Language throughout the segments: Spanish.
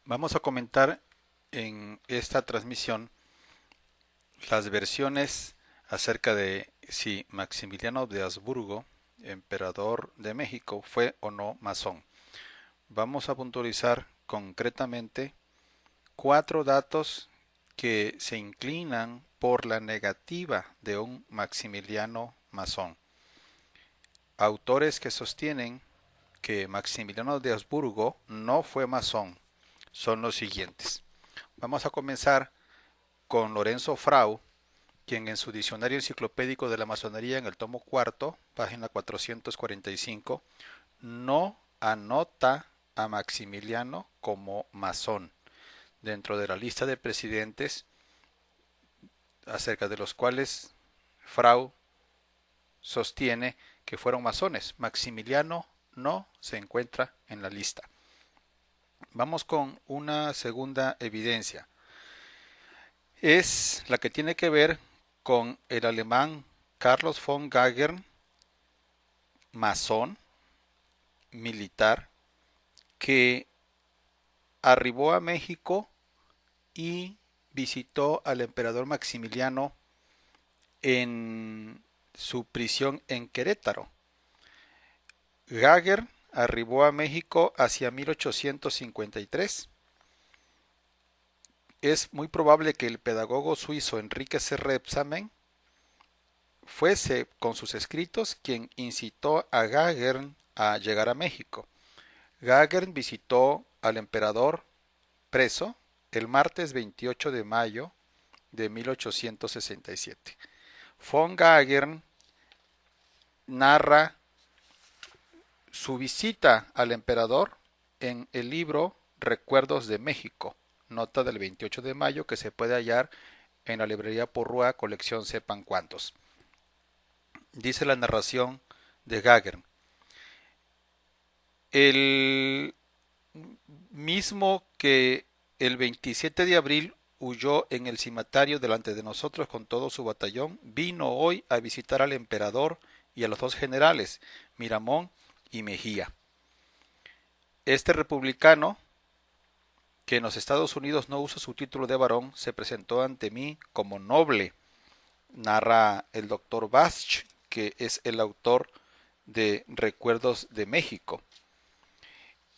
Vamos a comentar en esta transmisión las versiones acerca de si Maximiliano de Habsburgo, emperador de México, fue o no masón. Vamos a puntualizar concretamente cuatro datos que se inclinan por la negativa de un Maximiliano masón. Autores que sostienen que Maximiliano de Habsburgo no fue masón son los siguientes. Vamos a comenzar con Lorenzo Frau, quien en su Diccionario Enciclopédico de la Masonería en el tomo cuarto, página 445, no anota a Maximiliano como masón dentro de la lista de presidentes acerca de los cuales Frau sostiene que fueron masones. Maximiliano no se encuentra en la lista. Vamos con una segunda evidencia. Es la que tiene que ver con el alemán Carlos von Gagern, masón, militar, que arribó a México y visitó al emperador Maximiliano en su prisión en Querétaro. Gagern arribó a México hacia 1853. Es muy probable que el pedagogo suizo Enrique C. Rebsamen fuese con sus escritos quien incitó a Gagern a llegar a México. Gagern visitó al emperador preso el martes 28 de mayo de 1867. Von Gagern narra su visita al emperador en el libro Recuerdos de México, nota del 28 de mayo que se puede hallar en la librería Porrúa, colección Sepan Cuántos. Dice la narración de Gagern: el mismo que el 27 de abril huyó en el cimatario delante de nosotros con todo su batallón, vino hoy a visitar al emperador y a los dos generales, Miramón y Mejía. Este republicano, que en los Estados Unidos no usa su título de varón, se presentó ante mí como noble, narra el doctor Bach, que es el autor de Recuerdos de México.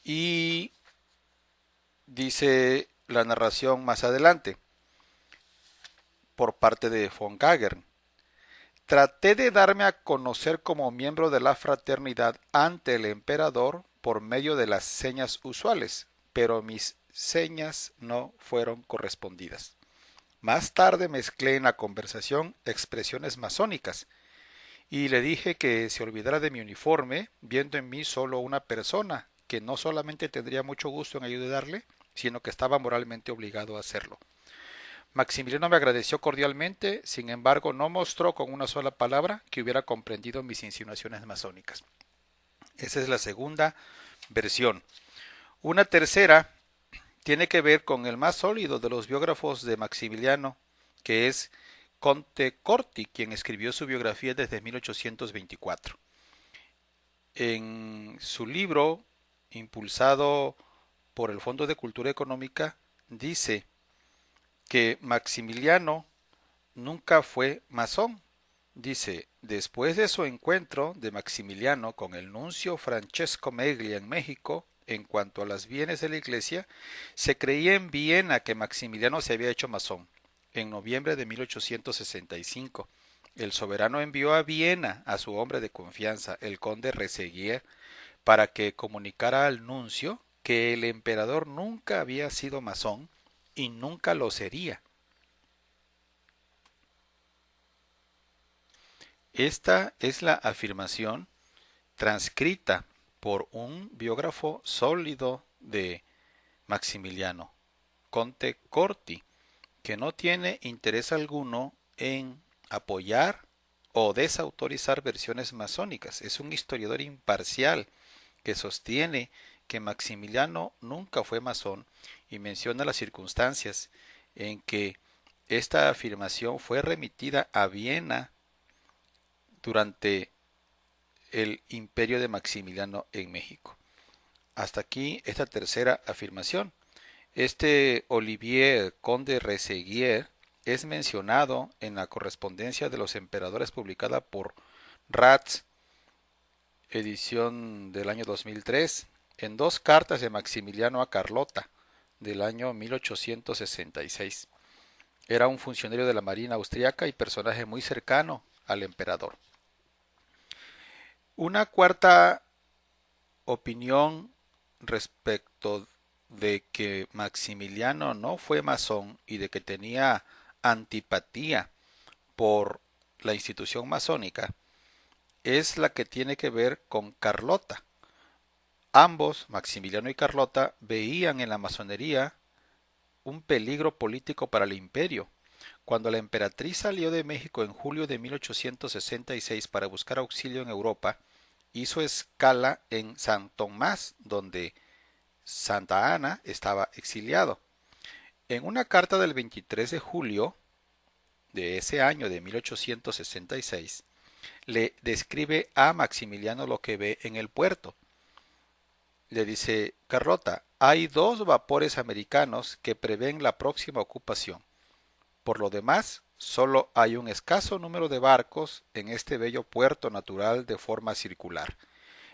Y dice la narración más adelante, por parte de von Gagern: traté de darme a conocer como miembro de la fraternidad ante el emperador por medio de las señas usuales, pero mis señas no fueron correspondidas. Más tarde mezclé en la conversación expresiones masónicas y le dije que se olvidara de mi uniforme, viendo en mí solo una persona que no solamente tendría mucho gusto en ayudarle, sino que estaba moralmente obligado a hacerlo. Maximiliano me agradeció cordialmente, sin embargo no mostró con una sola palabra que hubiera comprendido mis insinuaciones masónicas. Esa es la segunda versión. Una tercera tiene que ver con el más sólido de los biógrafos de Maximiliano, que es Conte Corti, quien escribió su biografía desde 1824. En su libro, impulsado por el Fondo de Cultura Económica, dice que Maximiliano nunca fue masón. Dice: después de su encuentro de Maximiliano con el nuncio Francesco Meglia en México, en cuanto a las bienes de la iglesia, se creía en Viena que Maximiliano se había hecho masón. En noviembre de 1865, el soberano envió a Viena a su hombre de confianza, el conde Reseguier, para que comunicara al nuncio que el emperador nunca había sido masón y nunca lo sería. Esta es la afirmación transcrita por un biógrafo sólido de Maximiliano, Conte Corti, que no tiene interés alguno en apoyar o desautorizar versiones masónicas. Es un historiador imparcial que sostiene que Maximiliano nunca fue masón y menciona las circunstancias en que esta afirmación fue remitida a Viena durante el imperio de Maximiliano en México. Hasta aquí esta tercera afirmación. Este Olivier Conde Resseguier es mencionado en la correspondencia de los emperadores publicada por Ratz, edición del año 2003, en dos cartas de Maximiliano a Carlota del año 1866. Era un funcionario de la Marina austriaca y personaje muy cercano al emperador. Una cuarta opinión respecto de que Maximiliano no fue masón y de que tenía antipatía por la institución masónica es la que tiene que ver con Carlota. Ambos, Maximiliano y Carlota, veían en la masonería un peligro político para el imperio. Cuando la emperatriz salió de México en julio de 1866 para buscar auxilio en Europa, hizo escala en San Tomás, donde Santa Ana estaba exiliado. En una carta del 23 de julio de ese año de 1866, le describe a Maximiliano lo que ve en el puerto. Le dice: Carlota, hay dos vapores americanos que prevén la próxima ocupación. Por lo demás, solo hay un escaso número de barcos en este bello puerto natural de forma circular.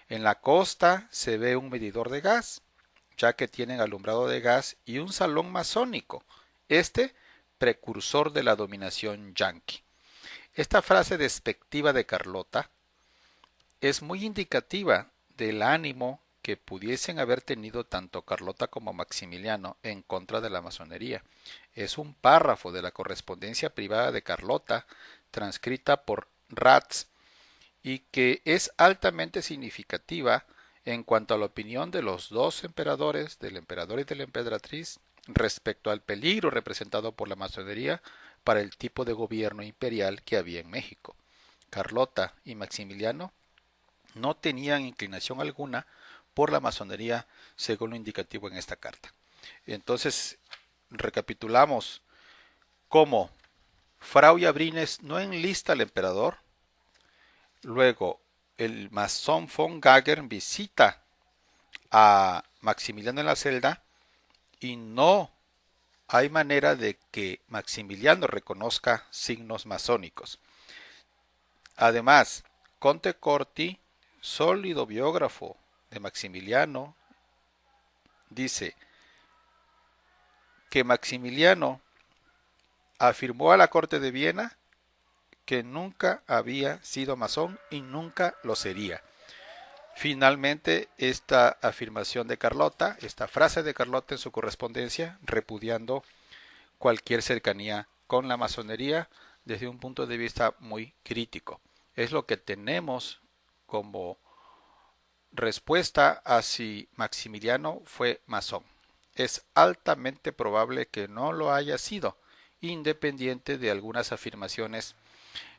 En la costa se ve un medidor de gas, ya que tienen alumbrado de gas, y un salón masónico, este precursor de la dominación yanqui. Esta frase despectiva de Carlota es muy indicativa del ánimo que pudiesen haber tenido tanto Carlota como Maximiliano en contra de la masonería. Es un párrafo de la correspondencia privada de Carlota, transcrita por Ratz, y que es altamente significativa en cuanto a la opinión de los dos emperadores, del emperador y de la emperatriz, respecto al peligro representado por la masonería para el tipo de gobierno imperial que había en México. Carlota y Maximiliano no tenían inclinación alguna por la masonería, según lo indicativo en esta carta. Entonces, recapitulamos cómo Frau y Abrines no enlista al emperador. Luego, el masón von Gagern visita a Maximiliano en la celda y no hay manera de que Maximiliano reconozca signos masónicos. Además, Conte Corti, sólido biógrafo de Maximiliano, dice que Maximiliano afirmó a la corte de Viena que nunca había sido masón y nunca lo sería. Finalmente, esta afirmación de Carlota, esta frase de Carlota en su correspondencia, repudiando cualquier cercanía con la masonería desde un punto de vista muy crítico. Es lo que tenemos como respuesta a si Maximiliano fue masón. Es altamente probable que no lo haya sido, independiente de algunas afirmaciones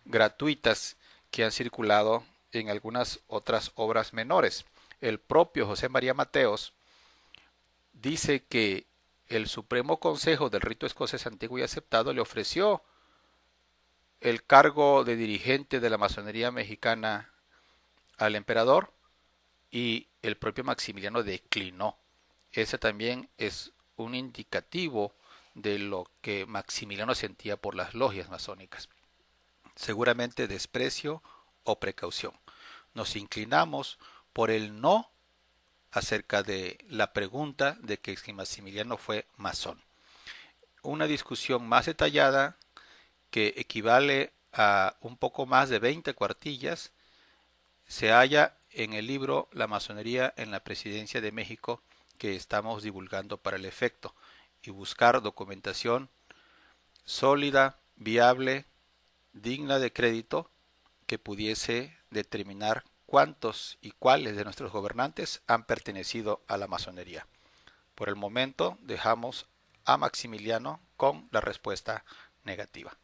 gratuitas que han circulado en algunas otras obras menores. El propio José María Mateos dice que el Supremo Consejo del Rito Escocés Antiguo y Aceptado le ofreció el cargo de dirigente de la masonería mexicana al emperador y el propio Maximiliano declinó. Ese también es un indicativo de lo que Maximiliano sentía por las logias masónicas. Seguramente desprecio o precaución. Nos inclinamos por el no acerca de la pregunta de que si Maximiliano fue masón. Una discusión más detallada que equivale a un poco más de 20 cuartillas se halla en el libro La masonería en la presidencia de México, que estamos divulgando para el efecto, y buscar documentación sólida, viable, digna de crédito, que pudiese determinar cuántos y cuáles de nuestros gobernantes han pertenecido a la masonería. Por el momento dejamos a Maximiliano con la respuesta negativa.